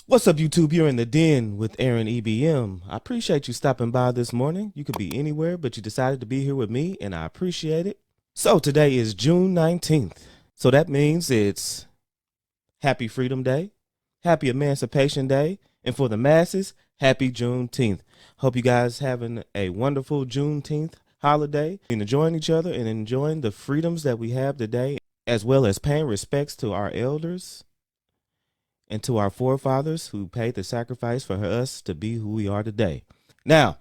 What's up, YouTube? You're in the den with Aaron EBM. I appreciate you stopping by this morning. You could be anywhere, but you decided to be here with me, and I appreciate it. So today is June 19th. So that means it's Happy Freedom Day, Happy Emancipation Day, and for the masses, Happy Juneteenth. Hope you guys having a wonderful Juneteenth holiday and enjoying each other and enjoying the freedoms that we have today, as well as paying respects to our elders and to our forefathers who paid the sacrifice for us to be who we are today. Now,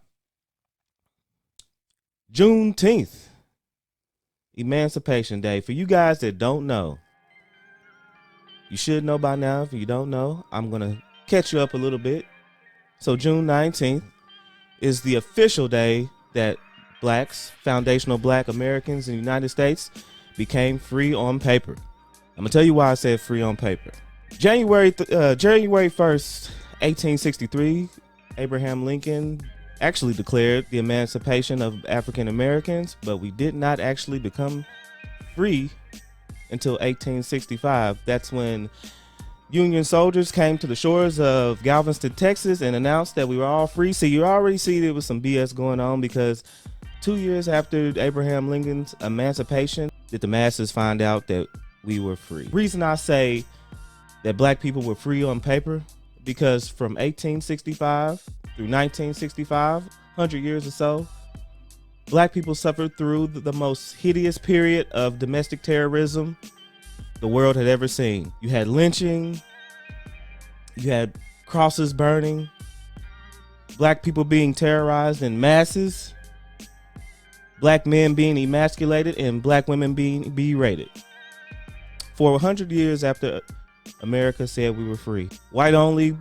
Juneteenth, Emancipation Day. For you guys that don't know, you should know by now. If you don't know, I'm going to catch you up a little bit. So June 19th is the official day that blacks, foundational black Americans in the United States, became free on paper. I'm going to tell you why I said free on paper. January 1st, 1863, Abraham Lincoln actually declared the emancipation of African Americans, but we did not actually become free until 1865. That's when Union soldiers came to the shores of Galveston, Texas, and announced that we were all free. So you already see there was some BS going on, because 2 years after Abraham Lincoln's emancipation, did the masses find out that we were free. Reason I say that black people were free on paper, because from 1865 through 1965, 100 years or so, black people suffered through the most hideous period of domestic terrorism the world had ever seen. You had lynching, you had crosses burning, black people being terrorized in masses, black men being emasculated, and black women being berated. For 100 years after America said we were free. White only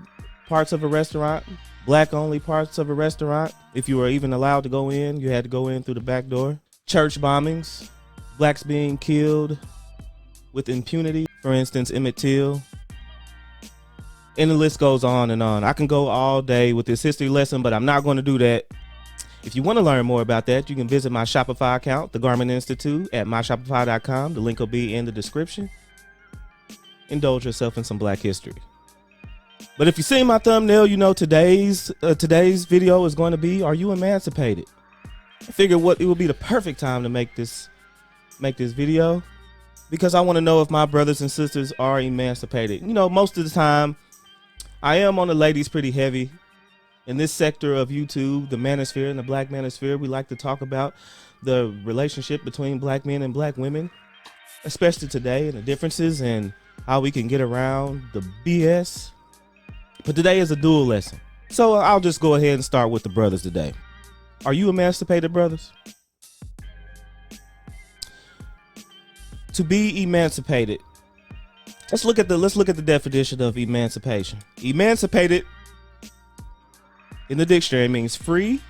parts of a restaurant, black only parts of a restaurant. If you were even allowed to go in, you had to go in through the back door. Church bombings, blacks being killed with impunity. For instance, Emmett Till. And the list goes on and on. I can go all day with this history lesson, but I'm not going to do that. If you want to learn more about that, you can visit my Shopify account, The Garment Institute, at myshopify.com. The link will be in the description. Indulge yourself in some black history. But if you see my thumbnail, you know today's video is going to be, are you emancipated? I figured it would be the perfect time to make this video, because I want to know if my brothers and sisters are emancipated. You know, most of the time I am on the ladies pretty heavy. In this sector of YouTube, the manosphere and the black manosphere, we like to talk about the relationship between black men and black women, especially today, and the differences and how we can get around the BS. But today is a dual lesson. So I'll just go ahead and start with the brothers today. Are you emancipated, brothers? To be emancipated, let's look at the definition of emancipation. Emancipated in the dictionary means free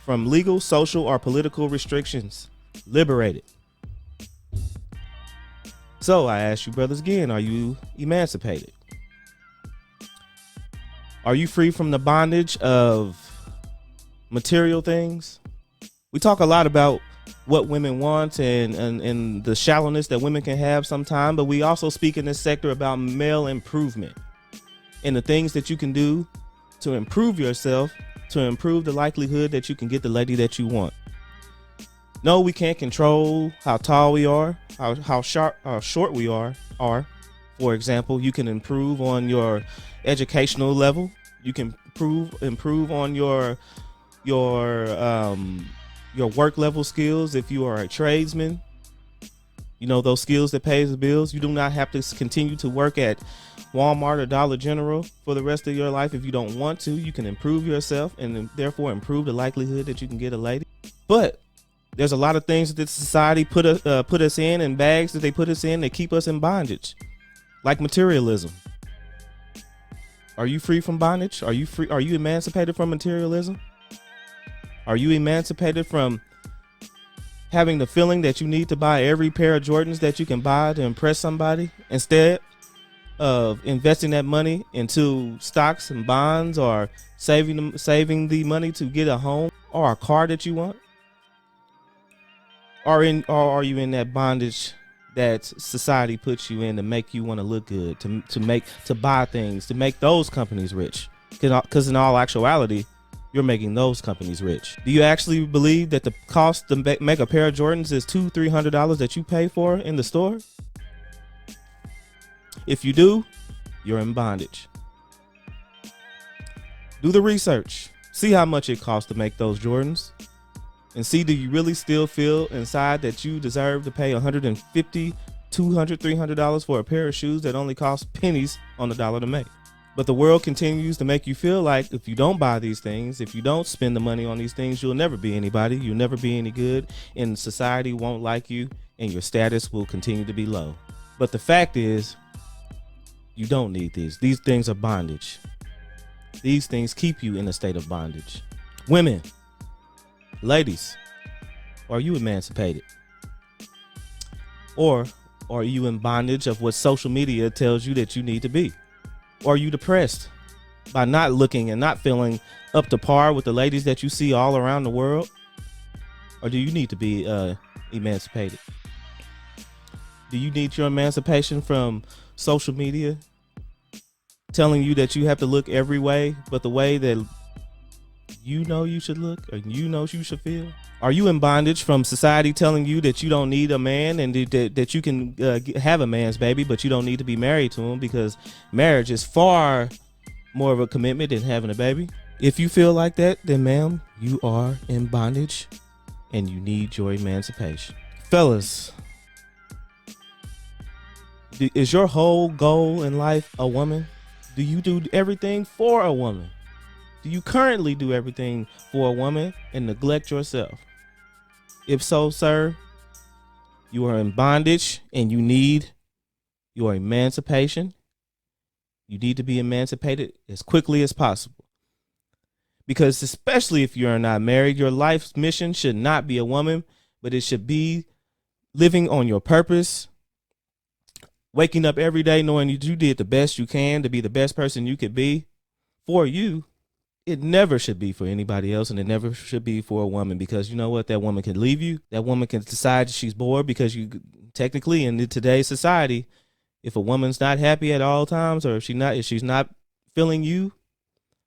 from legal, social, or political restrictions. Liberated. So I ask you brothers again, are you emancipated? Are you free from the bondage of material things? We talk a lot about what women want and the shallowness that women can have sometimes, but we also speak in this sector about male improvement and the things that you can do to improve yourself, to improve the likelihood that you can get the lady that you want. No, we can't control how tall we are, how short we are. For example, you can improve on your educational level. You can improve on your work level skills. If you are a tradesman, you know, those skills that pays the bills. You do not have to continue to work at Walmart or Dollar General for the rest of your life. If you don't want to, you can improve yourself and therefore improve the likelihood that you can get a lady. But there's a lot of things that society put us in, and bags that they put us in that keep us in bondage, like materialism. Are you free from bondage? Are you emancipated from materialism? Are you emancipated from having the feeling that you need to buy every pair of Jordans that you can buy to impress somebody, instead of investing that money into stocks and bonds, or saving the money to get a home or a car that you want? Or are you in that bondage that society puts you in to make you want to look good, to buy things, to make those companies rich. Because in all actuality, you're making those companies rich. Do you actually believe that the cost to make a pair of Jordans is $200-300 that you pay for in the store? If you do, you're in bondage. Do the research. See how much it costs to make those Jordans. And see, do you really still feel inside that you deserve to pay $150, $200, $300 for a pair of shoes that only cost pennies on the dollar to make? But the world continues to make you feel like if you don't buy these things, if you don't spend the money on these things, you'll never be anybody. You'll never be any good, and society won't like you, and your status will continue to be low. But the fact is, you don't need these. These things are bondage. These things keep you in a state of bondage. Women, ladies, are you emancipated? Or are you in bondage of what social media tells you that you need to be? Or are you depressed by not looking and not feeling up to par with the ladies that you see all around the world? Or do you need to be emancipated? Do you need your emancipation from social media telling you that you have to look every way but the way that you know you should look or you know you should feel? Are you in bondage from society telling you that you don't need a man and that you can have a man's baby, but you don't need to be married to him because marriage is far more of a commitment than having a baby? If you feel like that, then ma'am, you are in bondage and you need your emancipation. Fellas, is your whole goal in life a woman? Do you do everything for a woman? Do you currently do everything for a woman and neglect yourself? If so, sir, you are in bondage and you need your emancipation. You need to be emancipated as quickly as possible. Because especially if you're not married, your life's mission should not be a woman, but it should be living on your purpose, waking up every day knowing you did the best you can to be the best person you could be for you. It never should be for anybody else, and it never should be for a woman, because you know what? That woman can leave you. That woman can decide she's bored, because you technically in today's society, if a woman's not happy at all times, or if she's not feeling you,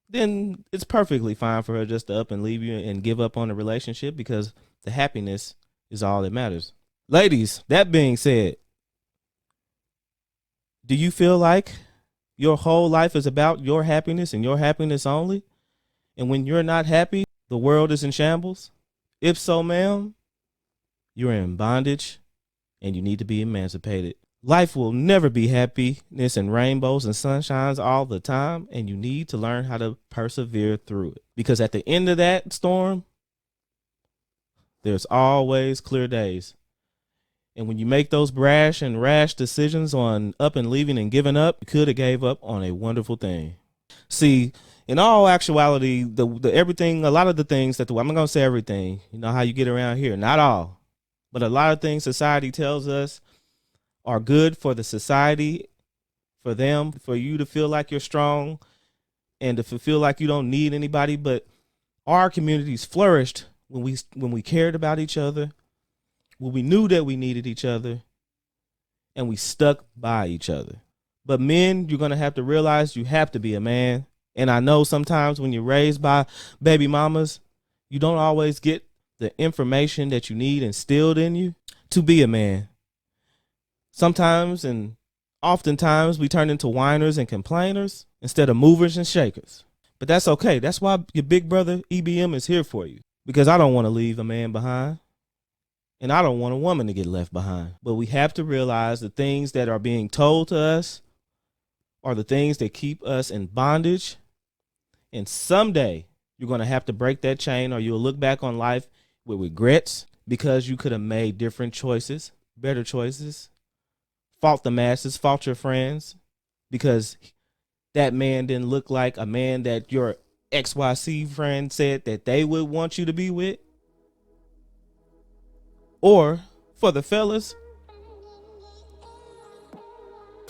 then it's perfectly fine for her just to up and leave you and give up on the relationship, because the happiness is all that matters. Ladies, that being said, do you feel like your whole life is about your happiness and your happiness only? And when you're not happy, the world is in shambles? If so, ma'am, you're in bondage and you need to be emancipated. Life will never be happiness and rainbows and sunshines all the time, and you need to learn how to persevere through it. Because at the end of that storm, there's always clear days. And when you make those brash and rash decisions on up and leaving and giving up, you could have gave up on a wonderful thing. See, in all actuality, the everything, a lot of the things that I'm not going to say everything, you know how you get around here, not all, but a lot of things society tells us are good for the society, for them, for you to feel like you're strong and to feel like you don't need anybody. But our communities flourished when we cared about each other, when we knew that we needed each other, and we stuck by each other. But men, you're going to have to realize you have to be a man. And I know sometimes when you're raised by baby mamas, you don't always get the information that you need instilled in you to be a man. Sometimes and oftentimes we turn into whiners and complainers instead of movers and shakers. But that's okay. That's why your big brother EBM is here for you. Because I don't want to leave a man behind. And I don't want a woman to get left behind. But we have to realize the things that are being told to us are the things that keep us in bondage. And someday you're going to have to break that chain, or you'll look back on life with regrets because you could have made different choices, better choices. Fault the masses, fault your friends, because that man didn't look like a man that your XYC friend said that they would want you to be with. Or for the fellas,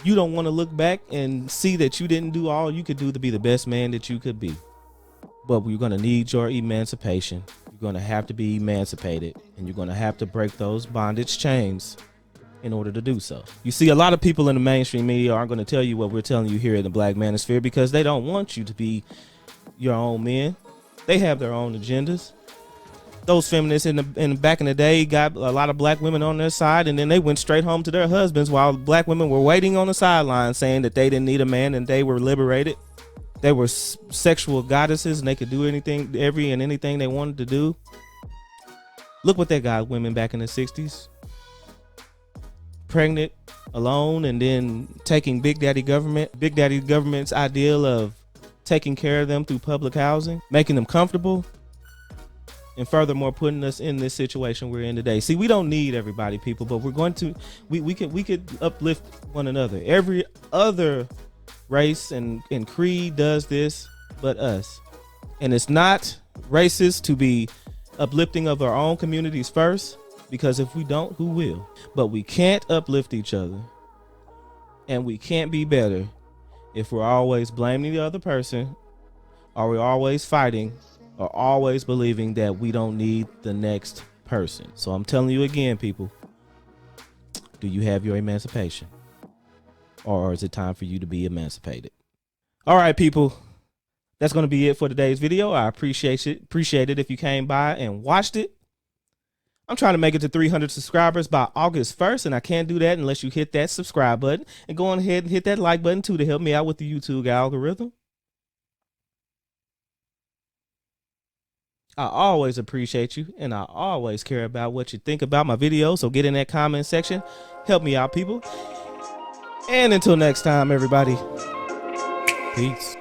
you don't want to look back and see that you didn't do all you could do to be the best man that you could be. But you're going to need your emancipation. You're going to have to be emancipated, and you're going to have to break those bondage chains in order to do so. You see, a lot of people in the mainstream media aren't going to tell you what we're telling you here in the Black Manosphere because they don't want you to be your own men. They have their own agendas. Those feminists in back in the day got a lot of black women on their side, and then they went straight home to their husbands while black women were waiting on the sidelines saying that they didn't need a man and they were liberated. They were sexual goddesses and they could do anything, anything they wanted to do. Look what they got women back in the 60s. Pregnant, alone, and then taking Big Daddy government's ideal of taking care of them through public housing, making them comfortable, and furthermore putting us in this situation we're in today. See, we don't need everybody, people, but we're going to we could uplift one another. Every other race and creed does this but us. And it's not racist to be uplifting of our own communities first, because if we don't, who will? But we can't uplift each other, and we can't be better if we're always blaming the other person, or we're always fighting, or always believing that we don't need the next person. So I'm telling you again, people, do you have your emancipation? Or is it time for you to be emancipated? All right, people, that's going to be it for today's video. I appreciate it if you came by and watched it. I'm trying to make it to 300 subscribers by August 1st, and I can't do that unless you hit that subscribe button and go on ahead and hit that like button too to help me out with the YouTube algorithm. I always appreciate you, and I always care about what you think about my videos, so get in that comment section. Help me out, people. And until next time, everybody, peace.